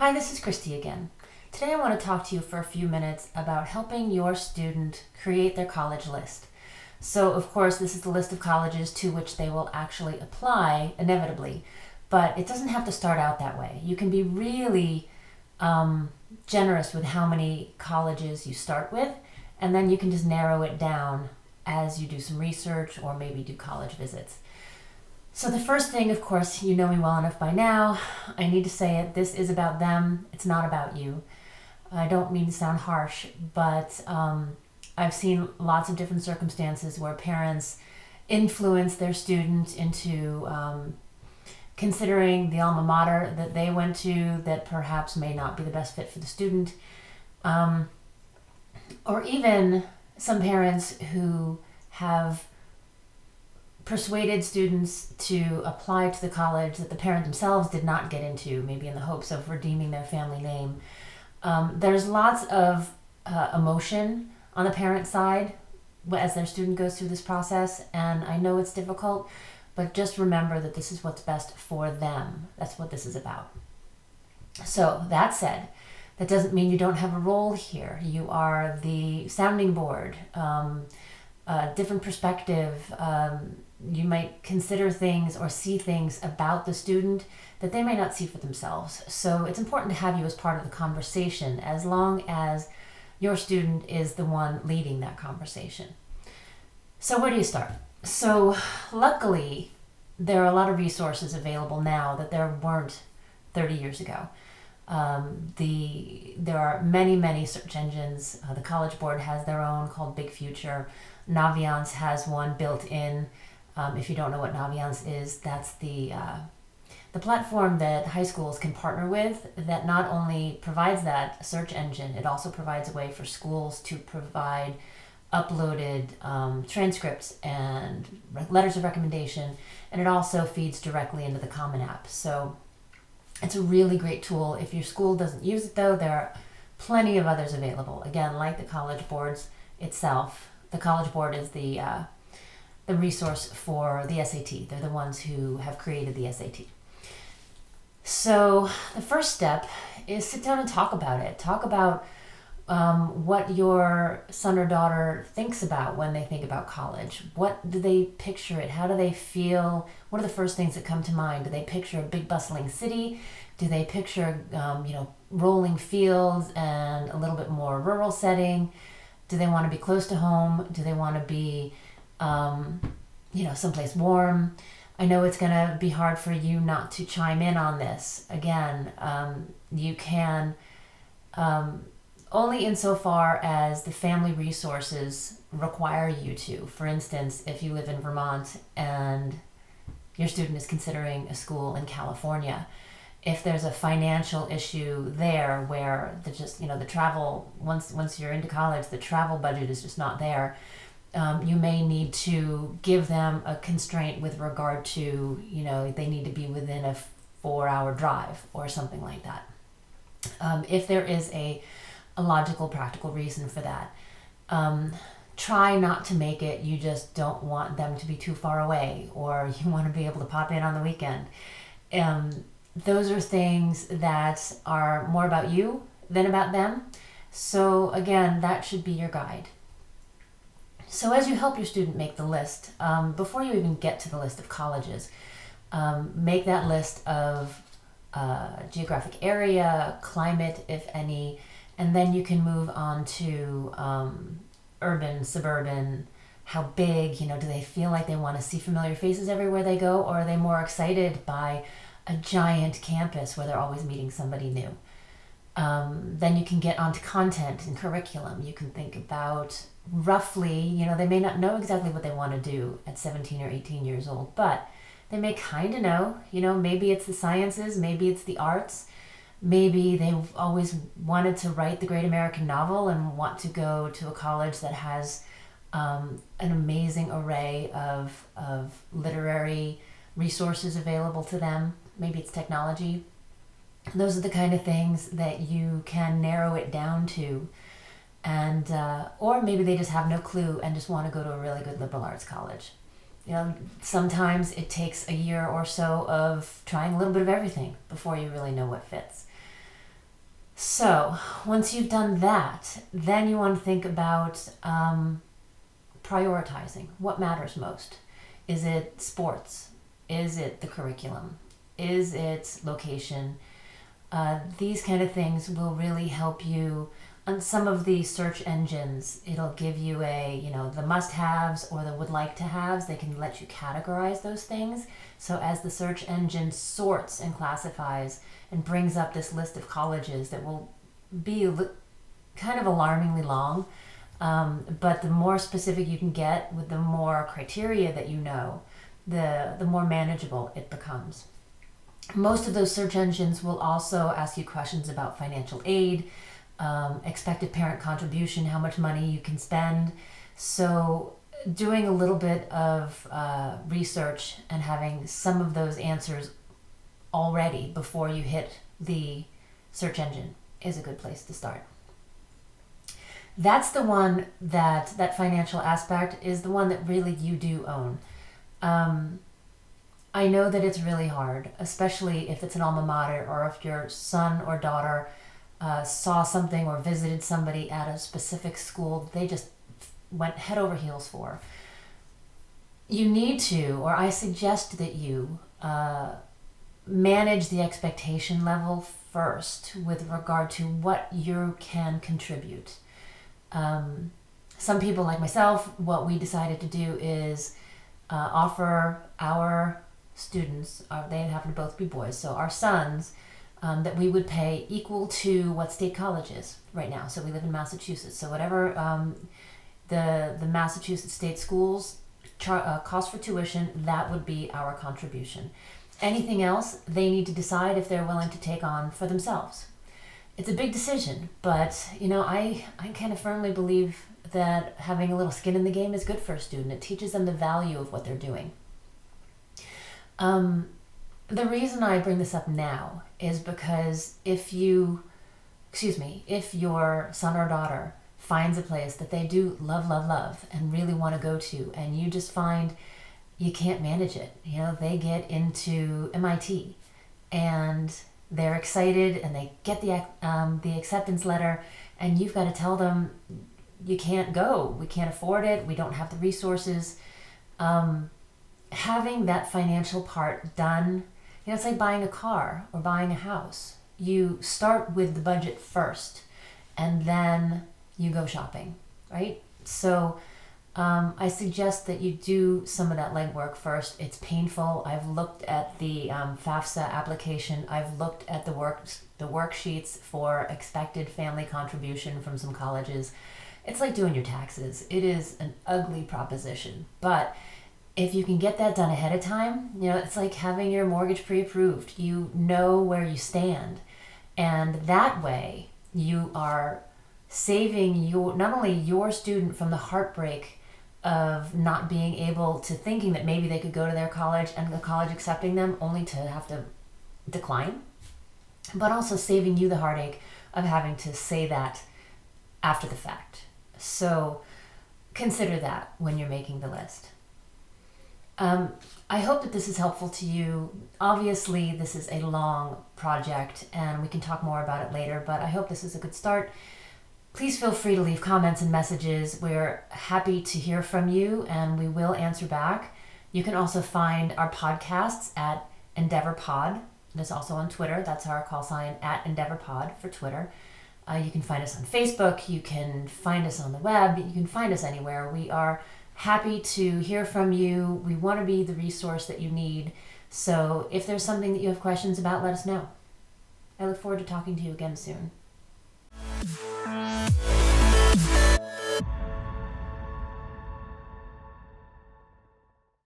Hi, this is Christy again. Today I want to talk to you for a few minutes about helping your student create their college list. So, of course, this is the list of colleges to which they will actually apply inevitably, but it doesn't have to start out that way. You can be really generous with how many colleges you start with, and then you can just narrow it down as you do some research or maybe do college visits. So the first thing, of course, you know me well enough by now. I need to say it. This is about them. It's not about you. I don't mean to sound harsh, but I've seen lots of different circumstances where parents influence their student into considering the alma mater that they went to that perhaps may not be the best fit for the student. Or even some parents who have persuaded students to apply to the college that the parent themselves did not get into, maybe in the hopes of redeeming their family name. There's lots of emotion on the parent side as their student goes through this process, and I know it's difficult, but just remember that this is what's best for them. That's what this is about. So that said, that doesn't mean you don't have a role here. You are the sounding board, different perspective. You might consider things or see things about the student that they may not see for themselves. So it's important to have you as part of the conversation as long as your student is the one leading that conversation. So where do you start? So luckily, there are a lot of resources available now that there weren't 30 years ago. There are many search engines. The College Board has their own called Big Future. Naviance has one built in. If you don't know what Naviance is, that's the platform that high schools can partner with that not only provides that search engine, it also provides a way for schools to provide uploaded transcripts and letters of recommendation, and it also feeds directly into the Common App. So it's a really great tool. If your school doesn't use it, though, there are plenty of others available. Again, like the College Boards itself, the College Board is the resource for the SAT. They're the ones who have created the SAT. So the first step is sit down and talk about it. Talk about what your son or daughter thinks about when they think about college. What do they picture it? How do they feel? What are the first things that come to mind? Do they picture a big bustling city? Do they picture rolling fields and a little bit more rural setting? Do they want to be close to home? Do they want to be someplace warm? I know it's going to be hard for you not to chime in on this. Again, you can only insofar as the family resources require you to. For instance, if you live in Vermont and your student is considering a school in California, if there's a financial issue there where the travel, once you're into college, the travel budget is just not there, you may need to give them a constraint with regard to, they need to be within a 4-hour drive or something like that. If there is a logical, practical reason for that, try not to make it you just don't want them to be too far away or you want to be able to pop in on the weekend. Those are things that are more about you than about them. So again, that should be your guide. So as you help your student make the list, before you even get to the list of colleges, make that list of geographic area, climate, if any, and then you can move on to urban, suburban, how big, do they feel like they want to see familiar faces everywhere they go, or are they more excited by a giant campus where they're always meeting somebody new? Then you can get onto content and curriculum. You can think about roughly, they may not know exactly what they want to do at 17 or 18 years old, but they may kind of know, maybe it's the sciences, maybe it's the arts, maybe they've always wanted to write the great American novel and want to go to a college that has an amazing array of literary resources available to them. Maybe it's technology. Those are the kind of things that you can narrow it down to. And or maybe they just have no clue and just want to go to a really good liberal arts college. Sometimes it takes a year or so of trying a little bit of everything before you really know what fits. So once you've done that, then you want to think about prioritizing what matters most. Is it sports? Is it the curriculum? Is it location? These kind of things will really help you. On some of the search engines, it'll give you the must-haves or the would like to haves. They can let you categorize those things. So as the search engine sorts and classifies and brings up this list of colleges that will be kind of alarmingly long, but the more specific you can get with the more criteria that you know, the more manageable it becomes. Most of those search engines will also ask you questions about financial aid, expected parent contribution, how much money you can spend. So doing a little bit of research and having some of those answers already before you hit the search engine is a good place to start. That's the one that financial aspect is the one that really you do own. I know that it's really hard, especially if it's an alma mater or if your son or daughter saw something or visited somebody at a specific school they just went head over heels for. You need to, or I suggest that you manage the expectation level first with regard to what you can contribute. Some people like myself, what we decided to do is offer our students, they happen to both be boys, so our sons, that we would pay equal to what state college is right now. So we live in Massachusetts. So whatever the Massachusetts state schools cost for tuition, that would be our contribution. Anything else, they need to decide if they're willing to take on for themselves. It's a big decision, but I kind of firmly believe that having a little skin in the game is good for a student. It teaches them the value of what they're doing. The reason I bring this up now is because if your son or daughter finds a place that they do love and really want to go to, and you just find you can't manage it, they get into MIT and they're excited and they get the acceptance letter, and you've got to tell them you can't go, we can't afford it, we don't have the resources. Having that financial part done, it's like buying a car or buying a house. You start with the budget first and then you go shopping, right? So I suggest that you do some of that legwork first. It's painful. I've looked at the FAFSA application. I've looked at the worksheets for expected family contribution from some colleges. It's like doing your taxes. It is an ugly proposition, but if you can get that done ahead of time, it's like having your mortgage pre-approved. You know where you stand. And that way you are saving not only your student from the heartbreak of not being able to thinking that maybe they could go to their college and the college accepting them only to have to decline, but also saving you the heartache of having to say that after the fact. So consider that when you're making the list. I hope that this is helpful to you. Obviously, this is a long project and we can talk more about it later, but I hope this is a good start. Please feel free to leave comments and messages. We're happy to hear from you and we will answer back. You can also find our podcasts at EndeavorPod. That's also on Twitter. That's our call sign, at EndeavorPod for Twitter. You can find us on Facebook. You can find us on the web. You can find us anywhere. We are happy to hear from you. We want to be the resource that you need. So if there's something that you have questions about, let us know. I look forward to talking to you again soon.